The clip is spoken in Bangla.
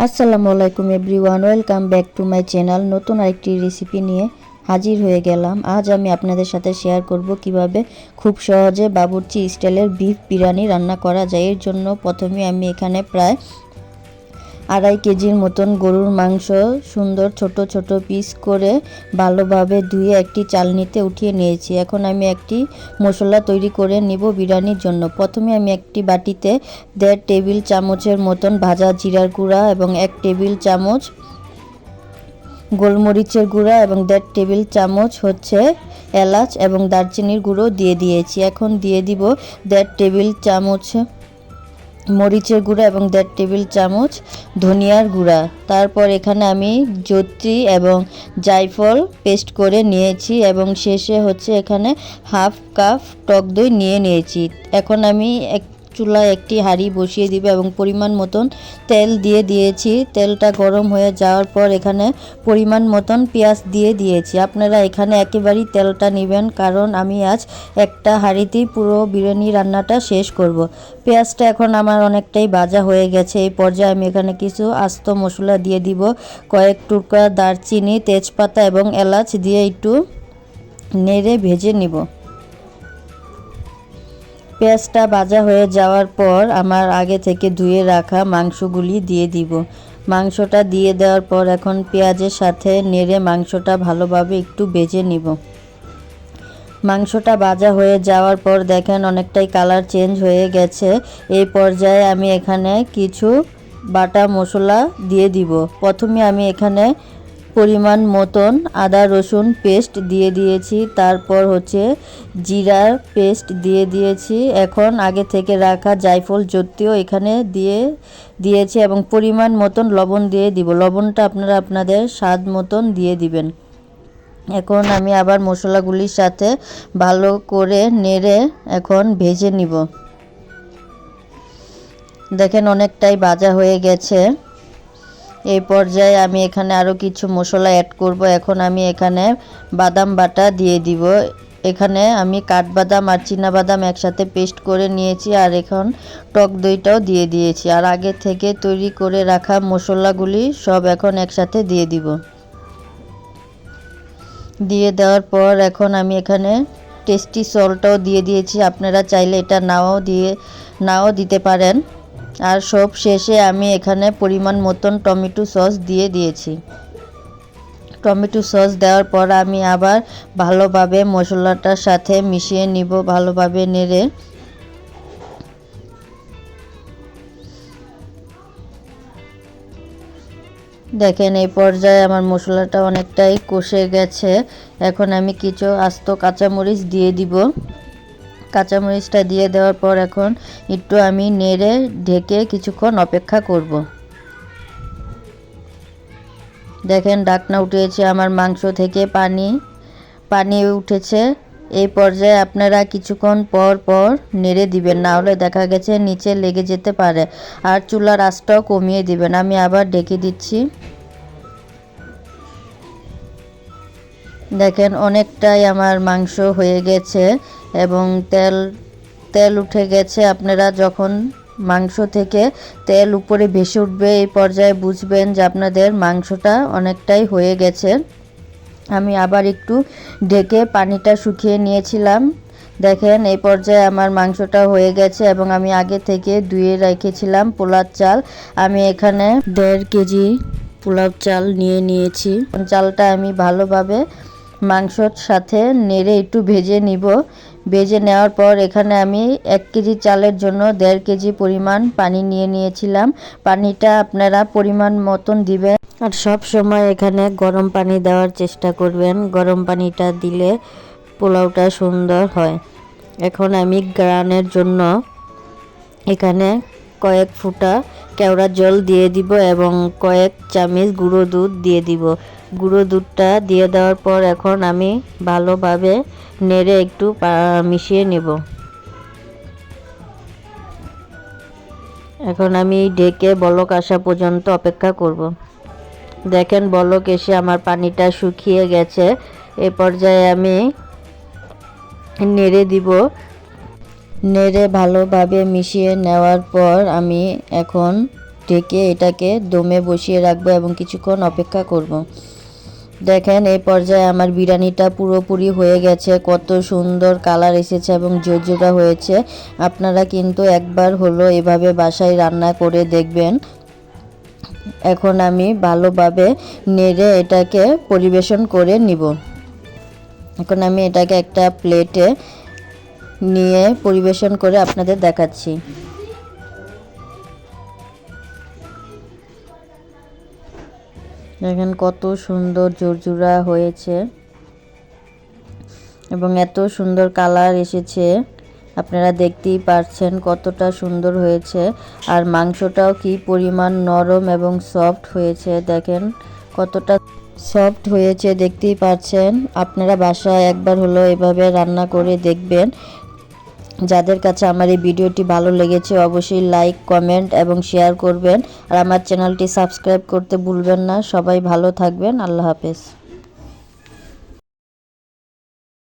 আসসালামু আলাইকুম everyone, welcome back to my channel. নতুন আরেকটি রেসিপি নিয়ে হাজির হয়ে গেলাম। আজ আমি আপনাদের সাথে শেয়ার করব কিভাবে খুব সহজে বাবুর্চি স্টাইলের বিফ বিরিয়ানি রান্না করা যায়। এর জন্য প্রথমে আমি এখানে প্রায় 2.5 কেজির মতন গরুর মাংস সুন্দর ছোট ছোট পিস করে ভালোভাবে ধুয়ে একটি চালনিতে উঠিয়ে নিয়েছি। এখন আমি একটি মশলা তৈরি করে নিব বিরিয়ানির জন্য। প্রথমে আমি একটি বাটিতে 1.5 টেবিল চামচের মতন ভাজা জিরার গুঁড়া এবং 1 টেবিল চামচ গোলমরিচের গুঁড়া এবং 1.5 টেবিল চামচ এলাচ এবং দারচিনির গুঁড়ো দিয়ে দিয়েছি। এখন দিয়ে দিব 1.5 টেবিল চামচ মরিচের গুঁড়া এবং 1.5 টেবিল চামচ ধনিয়ার গুঁড়া। তারপর এখানে আমি জয়িত্রী এবং জায়ফল পেস্ট করে নিয়েছি এবং শেষে এখানে হাফ কাপ টক দই নিয়ে নিয়েছি। এখন আমি চুলায় একটি হাঁড়ি বসিয়ে দিব এবং পরিমাণ মতন তেল দিয়ে দিয়েছি। তেলটা গরম হয়ে যাওয়ার পর এখানে পরিমাণ মতন পেঁয়াজ দিয়ে দিয়েছি। আপনারা এখানে একেবারেই তেলটা নেবেন, কারণ আমি আজ একটা হাঁড়িতেই পুরো বিরিয়ানি রান্নাটা শেষ করব। পেঁয়াজটা এখন আমার অনেকটাই ভাজা হয়ে গেছে। এই পর্যায়ে আমি এখানে কিছু আস্ত মশলা দিয়ে দিব। কয়েক টুকরা দারচিনি, তেজপাতা এবং এলাচ দিয়ে একটু নেড়ে ভেজে নিব। পেঁয়াজটা ভাজা হয়ে যাওয়ার পর আমার আগে থেকে ধুয়ে রাখা মাংসগুলি দিয়ে দিব। মাংসটা দিয়ে দেওয়ার পর এখন পেঁয়াজের সাথে নেড়ে মাংসটা ভালোভাবে একটু ভেজে নিব। মাংসটা ভাজা হয়ে যাওয়ার পর দেখেন অনেকটাই কালার চেঞ্জ হয়ে গেছে। এই পর্যায়ে আমি এখানে কিছু বাটা মশলা দিয়ে দিব। প্রথমে আমি এখানে পরিমাণ মতন আদা রসুন পেস্ট দিয়ে দিয়েছি, তারপর জিরার পেস্ট দিয়ে দিয়েছি। এখন আগে থেকে রাখা জায়ফল জয়িত্রীও এখানে দিয়েছি এবং পরিমাণ মতন লবণ দিয়ে দিব। লবণটা আপনারা আপনাদের স্বাদ মতন দিয়ে দিবেন। এখন আমি আবার মশলাগুলির সাথে ভালো করে নেড়ে এখন ভেজে নিব। দেখেন অনেকটাই ভাজা হয়ে গেছে। এই পর্যায়ে আমি এখানে আরও কিছু মশলা অ্যাড করব। এখন আমি এখানে বাদাম বাটা দিয়ে দিব। এখানে আমি কাঠবাদাম আর চীনাবাদাম একসাথে পেস্ট করে নিয়েছি, আর এখন টক দইটাও দিয়ে দিয়েছি। আর আগে থেকে তৈরি করে রাখা মশলাগুলি সব এখন একসাথে দিয়ে দিব। দিয়ে দেওয়ার পর এখন আমি এখানে টেস্টি সল্টটাও দিয়ে দিয়েছি। আপনারা চাইলে এটা নাও দিতে পারেন। আর সব শেষে আমি এখানে পরিমাণ মতন টমেটো সস দিয়ে দিয়েছি। টমেটো সস দেওয়ার পর আমি আবার ভালোভাবে মশলাটার সাথে মিশিয়ে নিব, ভালোভাবে নেড়ে। দেখেন এই পর্যায়ে আমার মশলাটা অনেকটাই কষে গেছে। এখন আমি কিছু আস্ত কাঁচামরিচ দিয়ে দিব। কাঁচামরিচটা দিয়ে দেওয়ার পর এখন একটু আমি নেড়ে ঢেকে কিছুক্ষণ অপেক্ষা করব। দেখেন ঢাকনা উঠেছে, আমার মাংস থেকে পানি উঠেছে। এই পর্যায়ে আপনারা কিছুক্ষণ পর পর নেড়ে দিবেন, না হলে দেখা গেছে নিচে লেগে যেতে পারে। আর চুলার আঁচটাও কমিয়ে দিবেন। আমি আবার ঢেকে দিচ্ছি। দেখেন অনেকটাই আমার মাংস হয়ে গেছে এবং তেল উঠে গেছে। আপনারা যখন মাংস থেকে তেল উপরে ভেসে উঠবে, এই পর্যায়ে বুঝবেন যে আপনাদের মাংসটা অনেকটাই হয়ে গেছে। আমি আবার একটু ঢেকে পানিটা শুকিয়ে নিয়েছিলাম। দেখেন এই পর্যায়ে আমার মাংসটা হয়ে গেছে এবং আমি আগে থেকে ধুয়ে রেখেছিলাম পোলার চাল। আমি এখানে 1.5 কেজি পোলাও চাল নিয়েছি। চালটা আমি ভালোভাবে মাংসর সাথে নেড়ে একটু ভেজে নিব। ভেজে নেওয়ার পর এখানে আমি 1 কেজি চালের জন্য 1.5 কেজি পরিমাণ পানি নিয়েছিলাম। পানিটা আপনারা পরিমাণ মতন দিবেন, আর সব সময় এখানে গরম পানি দেওয়ার চেষ্টা করবেন। গরম পানিটা দিলে পোলাওটা সুন্দর হয়। এখন আমি গ্রানের জন্য এখানে কয়েক ফুটা কেওড়া জল দিয়ে দিব এবং কয়েক চামচ গুঁড়ো দুধ দিয়ে দিব। গুঁড়ো দুধটা দিয়ে দেওয়ার পর এখন আমি ভালোভাবে নেড়ে একটু মিশিয়ে নেব। এখন আমি ঢেকে বলক আসা পর্যন্ত অপেক্ষা করব। দেখেন বলক এসে আমার পানিটা শুকিয়ে গেছে। এই পর্যায়ে আমি নেড়ে দিব। নেড়ে ভালোভাবে মিশিয়ে নেওয়ার পর আমি এখন ঢেকে এটাকে দমে বসিয়ে রাখবো এবং কিছুক্ষণ অপেক্ষা করব। দেখেন এই পর্যায়ে আমার বিরিয়ানিটা পুরোপুরি হয়ে গেছে, কত সুন্দর কালার এসেছে এবং ঝরঝরা হয়েছে। আপনারা কিন্তু একবার হলো এভাবে বাসায় রান্না করে দেখবেন। এখন আমি ভালোভাবে নেড়ে এটাকে পরিবেশন করে নিব। এখন আমি এটাকে একটা প্লেটে নিয়ে পরিবেশন করে আপনাদের দেখাচ্ছি। দেখেন কত সুন্দর ঝরঝরা হয়েছে এবং এত সুন্দর কালার এসেছে, আপনারা দেখতেই পারছেন কতটা সুন্দর হয়েছে। আর মাংসটাও কি পরিমাণ নরম এবং সফট হয়েছে, দেখেন কতটা সফট হয়েছে, দেখতেই পারছেন। আপনারা বাসায় একবার হলো এভাবে রান্না করে দেখবেন। যাদের কাছে আমার এই ভিডিওটি ভালো লেগেছে অবশ্যই লাইক, কমেন্ট এবং শেয়ার করবেন। আর আমার চ্যানেলটি সাবস্ক্রাইব করতে ভুলবেন না। সবাই ভালো থাকবেন। আল্লাহ হাফেজ।